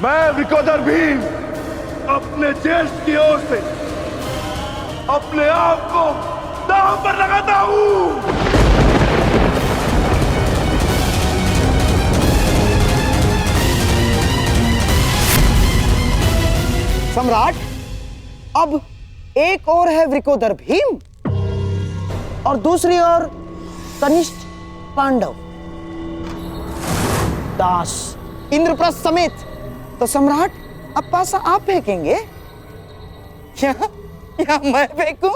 मैं विकोदर भीम अपने देश की ओर से अपने आप को दांव पर लगाता हूं। सम्राट, अब एक और है वृकोदर भीम और दूसरी ओर कनिष्ठ पांडव दास इंद्रप्रस्थ समेत। तो सम्राट, अब पासा आप फेंकेंगे या मैं फेंकूं?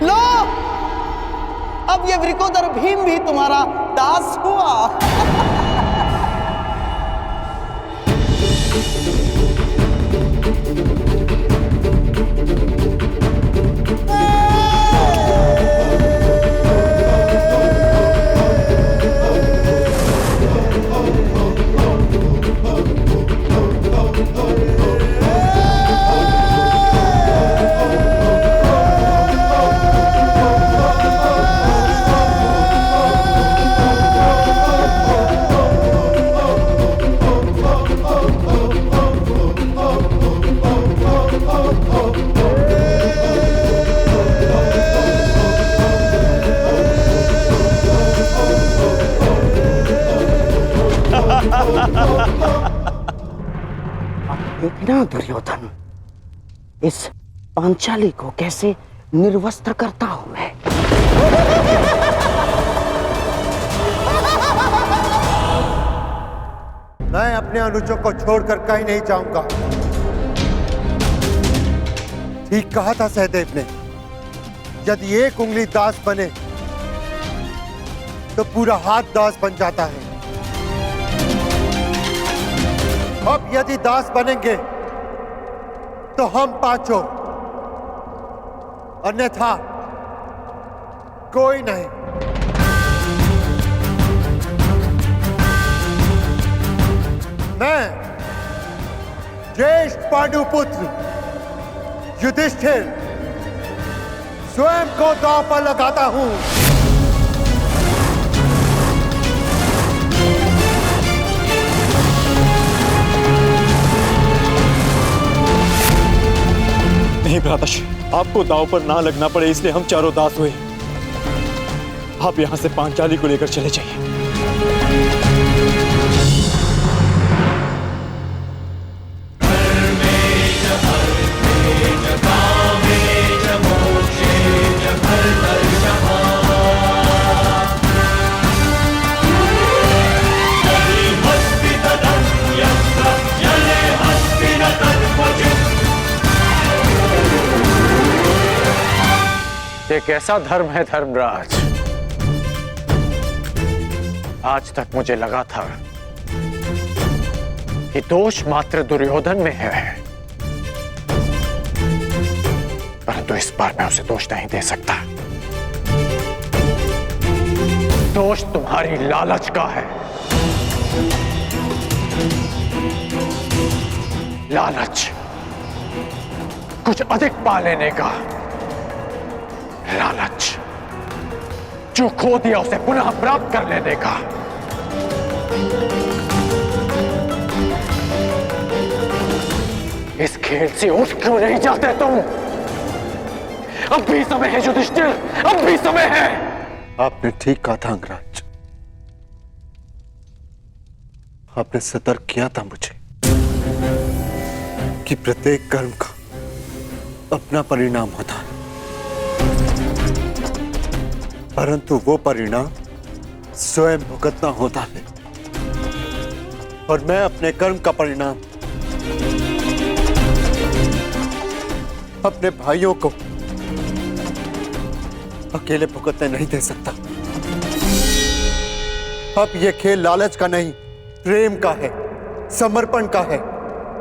लो, अब ये वृकोदर भीम भी तुम्हारा दास हुआ। देखना दुर्योधन, इस पांचाली को कैसे निर्वस्त्र करता हूं मैं। मैं अपने अनुजों को छोड़कर कहीं नहीं जाऊंगा। ठीक कहा था सहदेव ने, यदि एक उंगली दास बने तो पूरा हाथ दास बन जाता है। अब यदि दास बनेंगे तो हम पांचों, अन्यथा कोई नहीं। मैं ज्येष्ठ पांडुपुत्र युधिष्ठिर स्वयं को दांव पर लगाता हूं। नहीं भ्राताश्री, आपको दांव पर ना लगना पड़े इसलिए हम चारों दास हुए। आप यहां से पांचाली को लेकर चले जाइए। ये कैसा धर्म है धर्मराज? आज तक मुझे लगा था कि दोष मात्र दुर्योधन में है, परंतु इस बार मैं उसे दोष नहीं दे सकता। दोष तुम्हारी लालच का है। लालच कुछ अधिक पा लेने का। लालच, जो खो दिया उसे पुनः प्राप्त कर लेने का। इस खेल से उठ क्यों नहीं जाते तुम? अब भी समय है युधिष्ठिर, अब भी समय है। आपने ठीक कहा था अंगराज, आपने सतर्क किया था मुझे कि प्रत्येक कर्म का अपना परिणाम होता है, परंतु वो परिणाम स्वयं भुगतना होता है। और मैं अपने कर्म का परिणाम अपने भाइयों को अकेले भुगतने नहीं दे सकता। अब यह खेल लालच का नहीं, प्रेम का है, समर्पण का है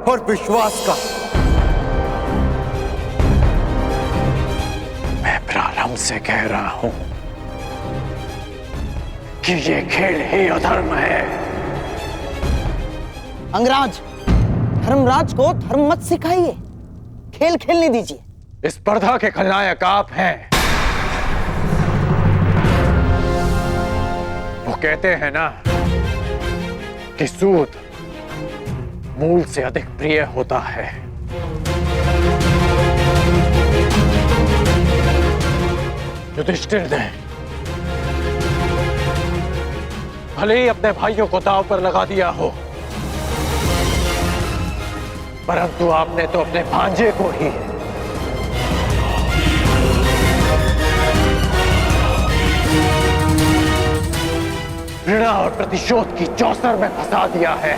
और विश्वास का। मैं प्रारंभ से कह रहा हूं कि ये खेल ही अधर्म है। अंगराज, धर्मराज को धर्म मत सिखाइए, खेल खेलने दीजिए। इस स्पर्धा के खलनायक आप हैं। वो कहते हैं ना कि सूद मूल से अधिक प्रिय होता है। युधिष्ठिर ने भले ही अपने भाइयों को दांव पर लगा दिया हो, परंतु आपने तो अपने भांजे को ही घृणा और प्रतिशोध की चौसर में फंसा दिया है।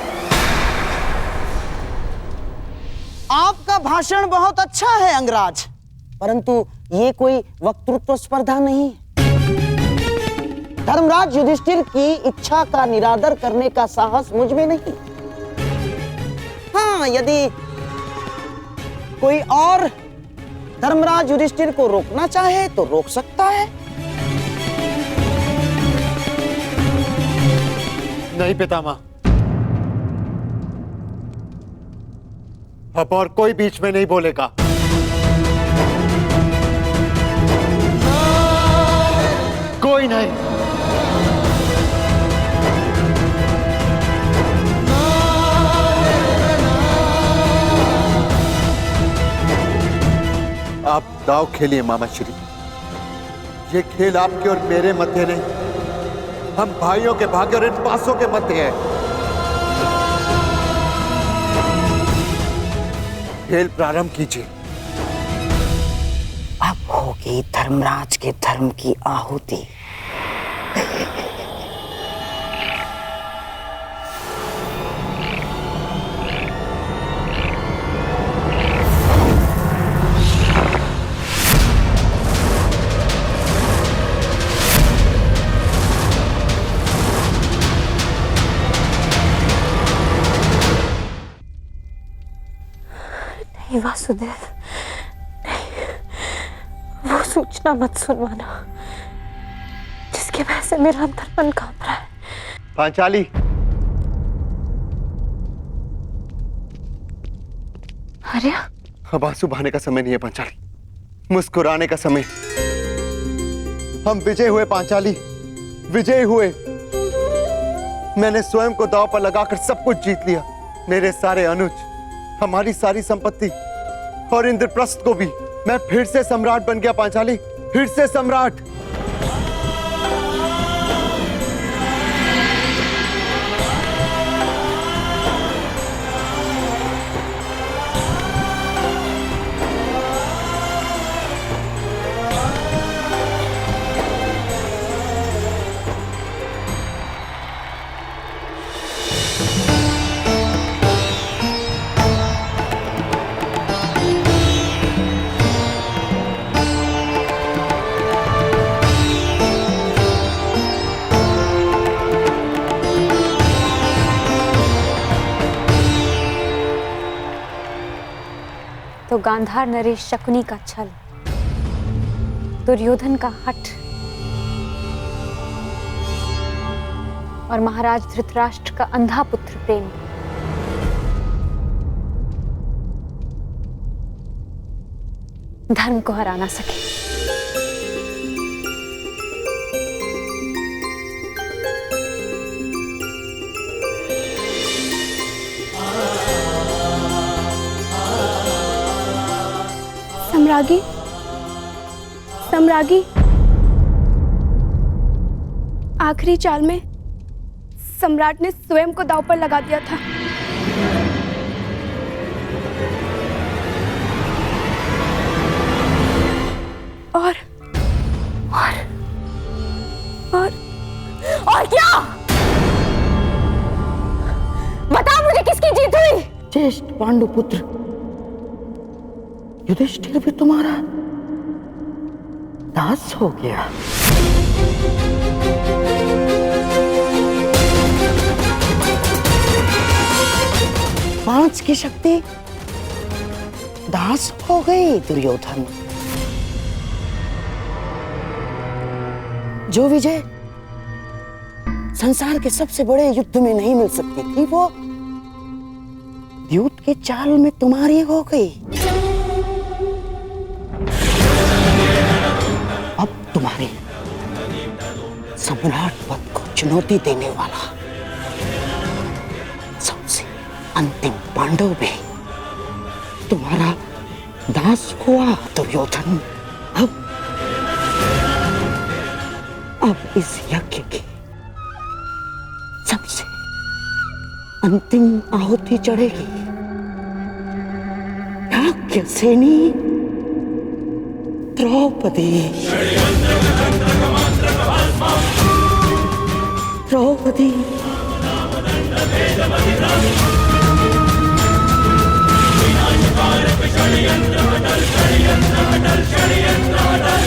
आपका भाषण बहुत अच्छा है अंगराज, परंतु ये कोई वक्तृत्व स्पर्धा नहीं है। धर्मराज युधिष्ठिर की इच्छा का निरादर करने का साहस मुझ में नहीं। हाँ, यदि कोई और धर्मराज युधिष्ठिर को रोकना चाहे तो रोक सकता है। नहीं पितामह, अब और कोई बीच में नहीं बोलेगा। कोई नहीं। आप दाव खेलिए मामा श्री, ये खेल आपके और मेरे मध्य नहीं, हम भाइयों के भाग्य और इन पासों के मध्य है। खेल प्रारंभ कीजिए। अब होगी धर्मराज के धर्म की आहुति। वासुदेव, वो सूचना मत सुनवाना जिसके वजह से मेरा अंतर्मन कांप रहा है। पांचाली, आर्या, अब आंसू बहाने का समय नहीं है पांचाली, मुस्कुराने का समय। हम विजय हुए पांचाली, विजय हुए। मैंने स्वयं को दांव पर लगाकर सब कुछ जीत लिया। मेरे सारे अनुज, हमारी सारी संपत्ति और इंद्रप्रस्थ को भी। मैं फिर से सम्राट बन गया पांचाली, फिर से सम्राट। तो गांधार नरेश शकुनी का छल, दुर्योधन का हठ और महाराज धृतराष्ट्र का अंधा पुत्र प्रेम धर्म को हरा ना सके। सम्रागी, सम्रागी, आखिरी चाल में सम्राट ने स्वयं को दांव पर लगा दिया था। और क्या? बता मुझे किसकी जीत हुई? ज्येष्ठ पांडुपुत्र युधिष्ठिर भी तुम्हारा दास हो गया। पांच की शक्ति दास हो गई दुर्योधन। जो विजय संसार के सबसे बड़े युद्ध में नहीं मिल सकती थी, वो द्यूत के चाल में तुम्हारी हो गई। अब तुम्हारे सम्राट पद को चुनौती देने वाला सबसे अंतिम पांडव भी तुम्हारा दास हुआ दुर्योधन। अब इस यज्ञ की सबसे अंतिम आहुति चढ़ेगी याज्ञसेनी द्रौपदी। द्रौपदी षड्यंत्र